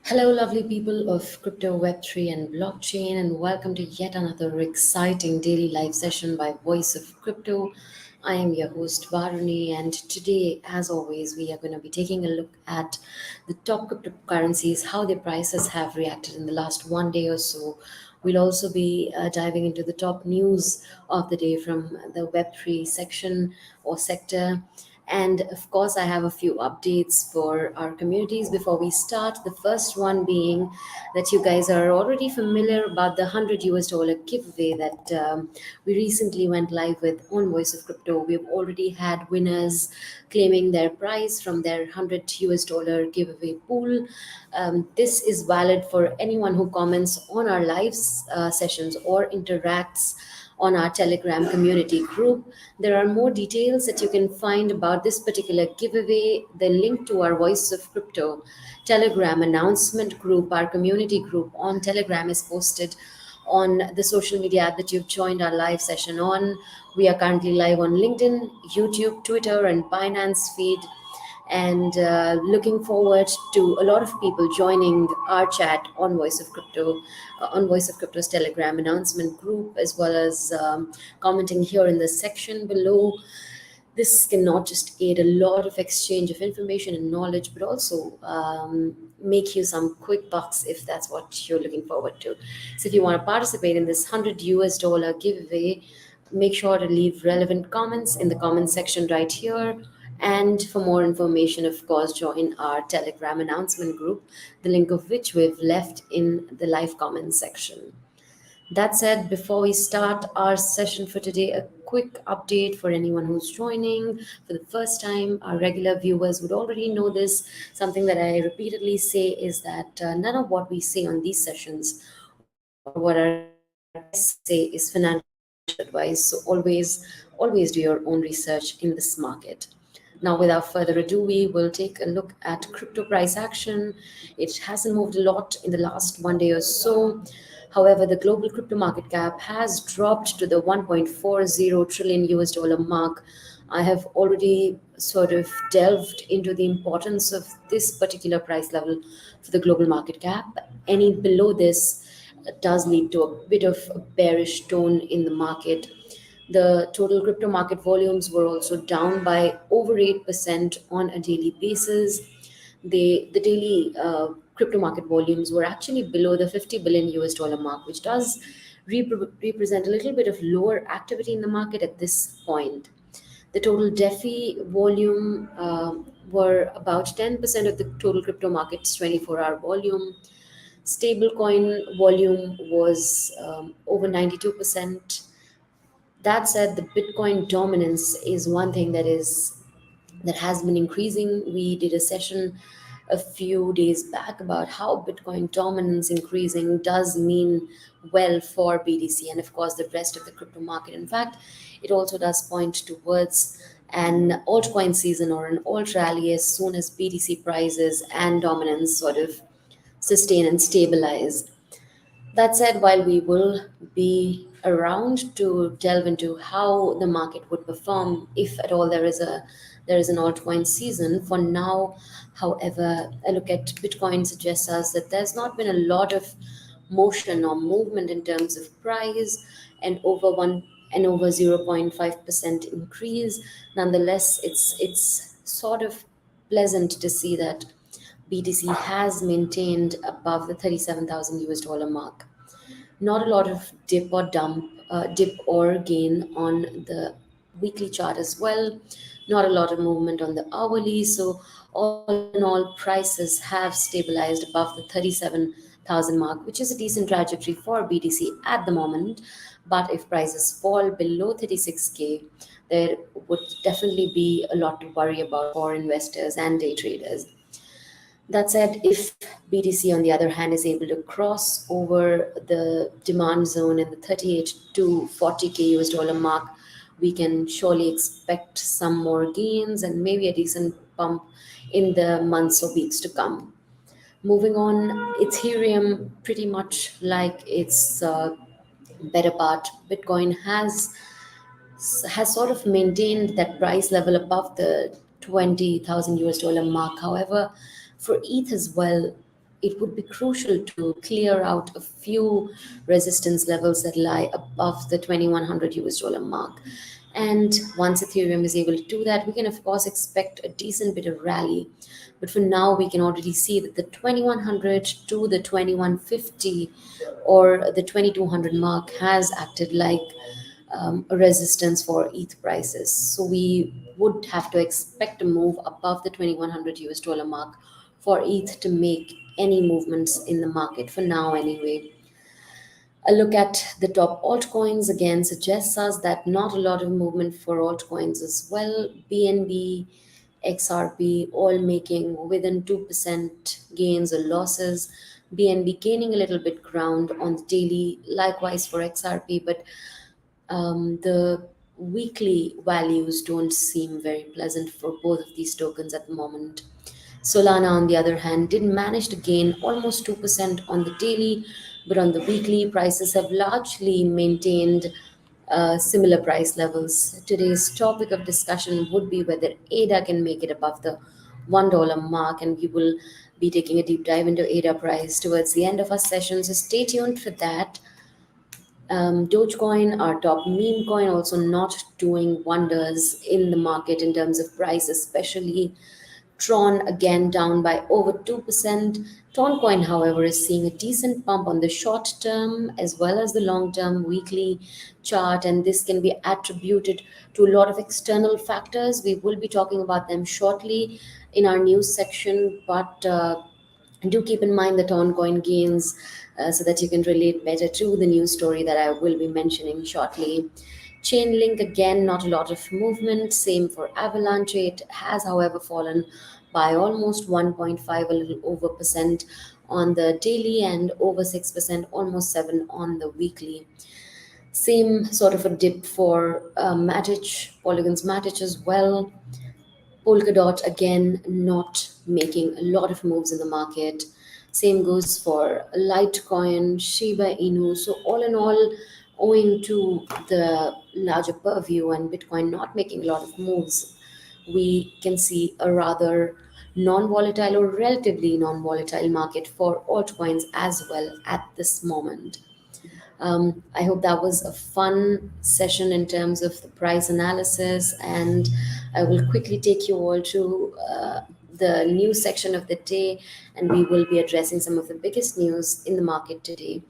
Hello, lovely people of crypto, Web3, and blockchain, and welcome to yet another exciting daily live session by Voice of Crypto. I am your host, Varuni, and today, as always, we are going to be taking a look at the top cryptocurrencies, how their prices have reacted in the last one day or so. We'll also be diving into the top news of the day from the Web3 section or sector. And of course, I have a few updates for our communities before we start. The first one being that you guys are already familiar about the $100 giveaway that we recently went live with on Voice of Crypto. We've already had winners claiming their prize from their $100 giveaway pool. This is valid for anyone who comments on our live sessions or interacts on our Telegram community group. There are more details that you can find about this particular giveaway. The link to our Voice of Crypto Telegram announcement group, our community group on Telegram, is posted on the social media app that you've joined our live session on. We are currently live on LinkedIn, YouTube, Twitter, and Binance feed, and looking forward to a lot of people joining our chat on Voice of Crypto's Telegram announcement group, as well as commenting here in the section below. This can not just aid a lot of exchange of information and knowledge, but also make you some quick bucks if that's what you're looking forward to. So if you want to participate in this $100 giveaway, make sure to leave relevant comments in the comment section right here. And for more information, of course, join our Telegram announcement group, the link of which we've left in the live comment section. That said, before we start our session for today, a quick update for anyone who's joining for the first time. Our regular viewers would already know this. Something that I repeatedly say is that none of what we say on these sessions or what our guests say is financial advice. So always do your own research in this market. Now, without further ado, we will take a look at crypto price action. It hasn't moved a lot in the last one day or so. However, the global crypto market cap has dropped to the 1.40 trillion US dollar mark. I have already sort of delved into the importance of this particular price level for the global market cap. Any below this does lead to a bit of a bearish tone in the market. The total crypto market volumes were also down by over 8% on a daily basis. The daily crypto market volumes were actually below the 50 billion US dollar mark, which does represent a little bit of lower activity in the market at this point. The total DeFi volume were about 10% of the total crypto market's 24-hour volume. Stablecoin volume was over 92%. That said, the Bitcoin dominance is one thing that has been increasing. We did a session a few days back about how Bitcoin dominance increasing does mean well for BTC and, of course, the rest of the crypto market. In fact, it also does point towards an altcoin season or an alt rally as soon as BTC prices and dominance sort of sustain and stabilize. That said, while we will be around to delve into how the market would perform if at all there is an altcoin season, for now, however, a look at Bitcoin suggests us that there's not been a lot of motion or movement in terms of price and over 0.5% increase. Nonetheless, it's sort of pleasant to see that BTC has maintained above the 37,000 US dollar mark. Not a lot of dip or gain on the weekly chart as well. Not a lot of movement on the hourly. So all in all, prices have stabilized above the 37,000 mark, which is a decent trajectory for BTC at the moment. But if prices fall below 36K, there would definitely be a lot to worry about for investors and day traders. That said, if BTC, on the other hand, is able to cross over the demand zone in the 38 to 40K US dollar mark, we can surely expect some more gains and maybe a decent pump in the months or weeks to come. Moving on, Ethereum, pretty much like its better part, Bitcoin has has sort of maintained that price level above the 20,000 US dollar mark. However, for ETH as well, it would be crucial to clear out a few resistance levels that lie above the 2100 US dollar mark. And once Ethereum is able to do that, we can of course expect a decent bit of rally. But for now, we can already see that the 2100 to the 2150 or the 2200 mark has acted like a resistance for ETH prices. So we would have to expect a move above the 2100 US dollar mark for ETH to make any movements in the market for now, anyway. A look at the top altcoins again suggests us that not a lot of movement for altcoins as well. BNB, XRP all making within 2% gains or losses. BNB gaining a little bit ground on the daily, likewise for XRP, but the weekly values don't seem very pleasant for both of these tokens at the moment. Solana, on the other hand, did manage to gain almost 2% on the daily, but on the weekly, prices have largely maintained similar price levels. Today's topic of discussion would be whether ADA can make it above the $1 mark, and we will be taking a deep dive into ADA price towards the end of our session. So stay tuned for that. Dogecoin, our top meme coin, also not doing wonders in the market in terms of price, especially Tron again down by over 2%. Toncoin, however, is seeing a decent pump on the short term as well as the long term weekly chart, and this can be attributed to a lot of external factors. We will be talking about them shortly in our news section, but do keep in mind the Toncoin gains so that you can relate better to the news story that I will be mentioning shortly. Chainlink again, not a lot of movement. Same for Avalanche. It has, however, fallen by almost 1.5, a little over percent on the daily and over 6%, almost 7 on the weekly. Same sort of a dip for Matic, Polygon's Matic as well. Polkadot again not making a lot of moves in the market. Same goes for Litecoin, Shiba Inu. So all in all, owing to the larger purview and Bitcoin not making a lot of moves, we can see a rather non-volatile or relatively non-volatile market for altcoins as well at this moment. I hope that was a fun session in terms of the price analysis, and I will quickly take you all to the news section of the day, and we will be addressing some of the biggest news in the market today.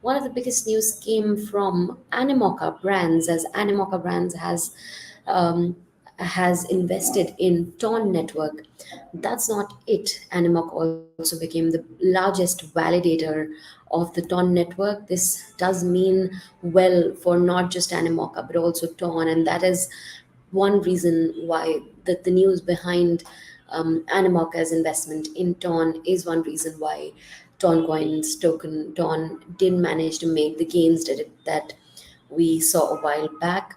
One of the biggest news came from Animoca Brands, as Animoca Brands has invested in Ton Network. That's not it. Animoca also became the largest validator of the Ton network. This does mean well for not just Animoca but also Ton, and that is one reason why the news behind Animoca's investment in Ton is one reason why Toncoin's token Ton didn't manage to make the gains that we saw a while back.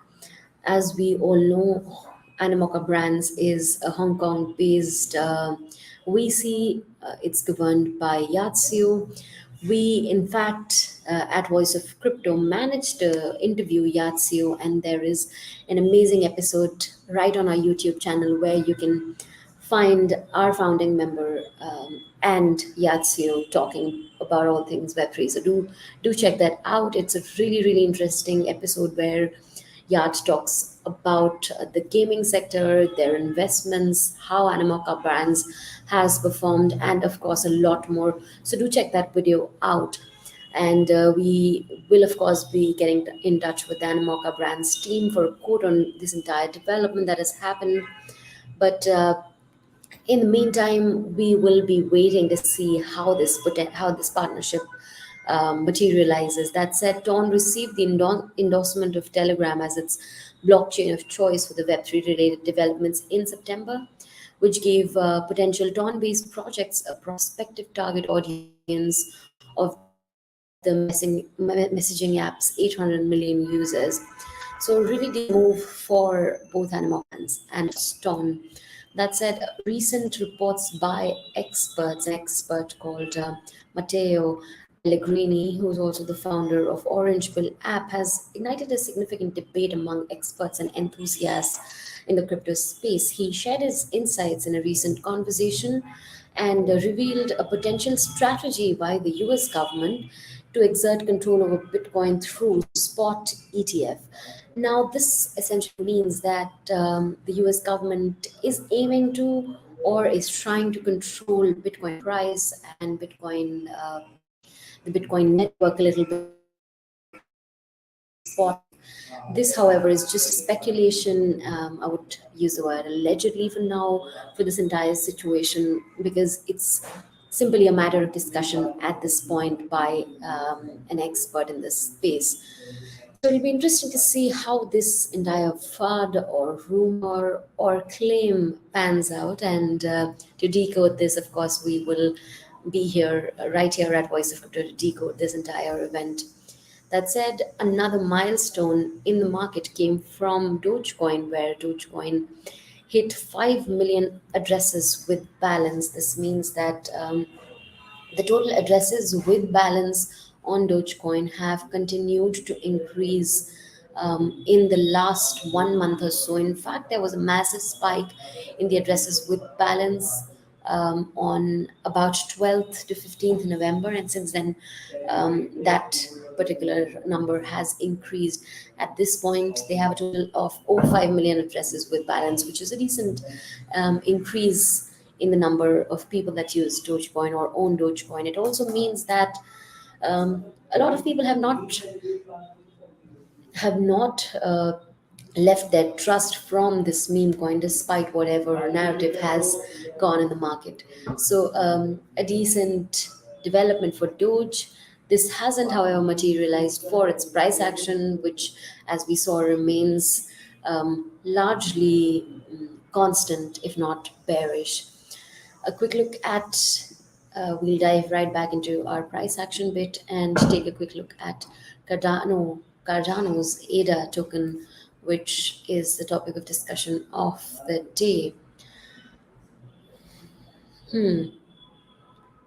As we all know, Animoca Brands is a Hong Kong based VC. It's governed by Yatsu. We, in fact, at Voice of Crypto, managed to interview Yatsu, and there is an amazing episode right on our YouTube channel where you can find our founding member and Yatsu talking about all things Web3. So do check that out. It's a really interesting episode where Yat talks about the gaming sector, their investments, how Animoca Brands has performed, and of course a lot more. So do check that video out. And we will, of course, be getting in touch with the Animoca Brands team for a quote on this entire development that has happened. But in the meantime, we will be waiting to see how this partnership materializes. That said, Dawn received the endorsement of Telegram as its blockchain of choice for the Web3 related developments in September, which gave potential Dawn-based projects a prospective target audience of the messaging app's 800 million users. So really decent move for both Animals and Dawn. That said, recent reports by experts, an expert called Matteo, Pellegrini, who's also the founder of Orange Pill app, has ignited a significant debate among experts and enthusiasts in the crypto space. He shared his insights in a recent conversation and revealed a potential strategy by the US government to exert control over Bitcoin through spot ETF. Now, this essentially means that the US government is aiming to or is trying to control Bitcoin price and the Bitcoin network a little bit spot. This, however, is just speculation. I would use the word allegedly for now for this entire situation because it's simply a matter of discussion at this point by an expert in this space. So it'll be interesting to see how this entire FUD or rumor or claim pans out. And to decode this, of course, we will be here, right here at Voice of Crypto to decode this entire event. That said, another milestone in the market came from Dogecoin, where Dogecoin hit 5 million addresses with balance. This means that the total addresses with balance on Dogecoin have continued to increase in the last 1 month or so. In fact, there was a massive spike in the addresses with balance on about 12th to 15th November, and since then, that particular number has increased. At this point, they have a total of over 5 million addresses with balance, which is a decent increase in the number of people that use Dogecoin or own Dogecoin. It also means that a lot of people have not left their trust from this meme coin despite whatever narrative has gone in the market. So a decent development for Doge. This hasn't, however, materialized for its price action, which, as we saw, remains largely constant, if not bearish. A quick look at we'll dive right back into our price action bit and take a quick look at Cardano's ADA token, which is the topic of discussion of the day.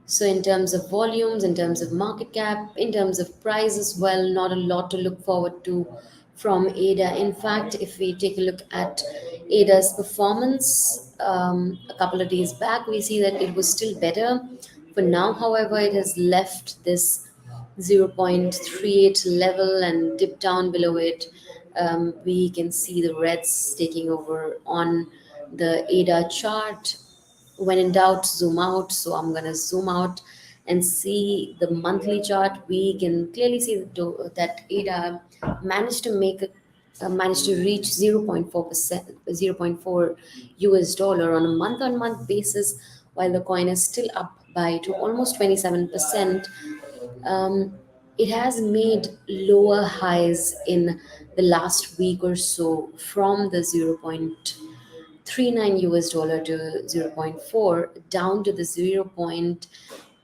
So, in terms of volumes, in terms of market cap, in terms of price as well, not a lot to look forward to from ADA. In fact, if we take a look at ADA's performance a couple of days back, we see that it was still better. For now, however, it has left this 0.38 level and dipped down below it. We can see the reds taking over on the ADA chart. When in doubt, zoom out. So I'm going to zoom out and see the monthly chart. We can clearly see that ADA managed to reach 0.4%, 0.4 US dollar on a month-on-month basis, while the coin is still up by to almost 27%. um, it has made lower highs in the last week or so from the 0.39 US dollar to zero point 0.4 down to the zero point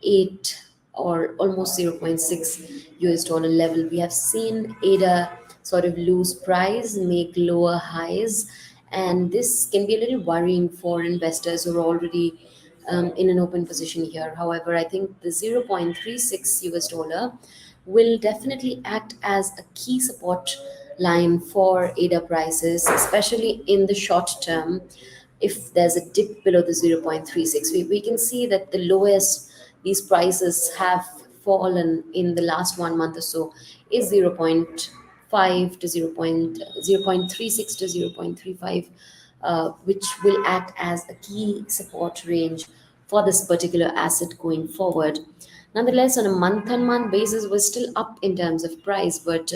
0.8 or almost zero point 0.6 US dollar level. We have seen ADA sort of lose price, make lower highs, and this can be a little worrying for investors who are already in an open position here. However, I think the 0.36 US dollar will definitely act as a key support line for ADA prices, especially in the short term. If there's a dip below the 0.36, we can see that the lowest these prices have fallen in the last 1 month or so is 0.5 to 0.36 to 0.35, which will act as a key support range for this particular asset going forward. Nonetheless, on a month-on-month basis, we're still up in terms of price, but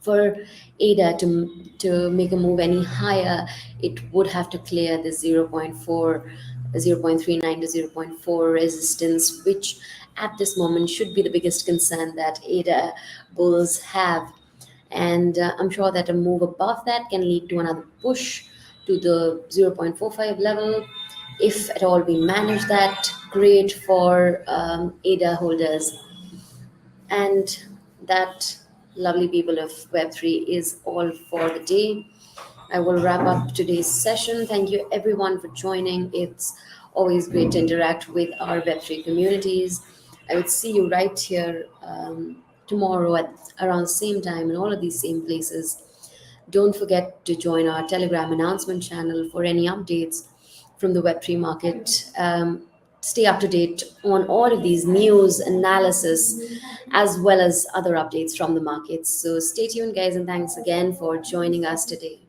for ADA to make a move any higher, it would have to clear the zero point 0.4, 0.39 to zero point 0.4 resistance, which at this moment should be the biggest concern that ADA bulls have. And I'm sure that a move above that can lead to another push to the 0.45 level. If at all we manage that, great for ADA holders. And that, lovely people of Web3, is all for the day. I will wrap up today's session. Thank you everyone for joining. It's always great to interact with our Web3 communities. I would see you right here tomorrow at around the same time in all of these same places. Don't forget to join our Telegram announcement channel for any updates from the Web3 market. Stay up to date on all of these news, analysis, as well as other updates from the markets. So stay tuned, guys, and thanks again for joining us today.